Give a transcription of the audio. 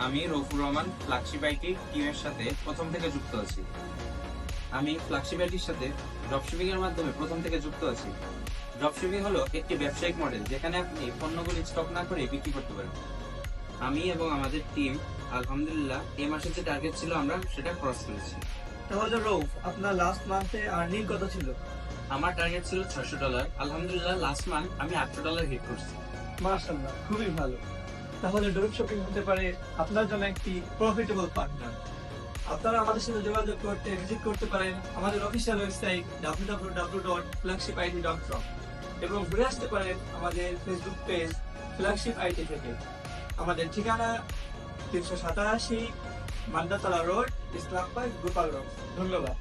আমি রফুর Rahman flagship IT টিমের সাথে প্রথম থেকে যুক্ত আছি। আমি ফ্ল্যাগশিপ আইটির সাথে ড্রপশিপিং এর মাধ্যমে প্রথম থেকে যুক্ত আছি। ড্রপশিপিং হলো একটি ব্যবসায়িক মডেল যেখানে আপনি পণ্যগুলি স্টক না করে বিক্রি করতে পারেন। আমি এবং আমাদের টিম আলহামদুলিল্লাহ এই মাসের যে টার্গেট ছিল আমরা সেটা ক্রস করেছি। তাহলে রৌফ, আপনার লাস্ট মান্থে আর্নিং কত ছিল? আমার টার্গেট ছিল $600। আলহামদুলিল্লাহ লাস্ট মান্থ আমি $800 হিট করছি। মাশাআল্লাহ, খুবই ভালো। তাহলে ড্রপ শপিং হতে পারে আপনার জন্য একটি প্রফিটেবল পার্টনার। আপনারা আমাদের সাথে যোগাযোগ করতে ভিজিট করতে পারেন আমাদের অফিসিয়াল ওয়েবসাইট www.flagshipid.com এবং ঘুরে আসতে পারেন আমাদের ফেসবুক পেজ ফ্ল্যাগশিপ আইটি থেকে। আমাদের ঠিকানা 387 মান্দাতলা রোড, ইসলামবাগ, গোপালগঞ্জ। ধন্যবাদ।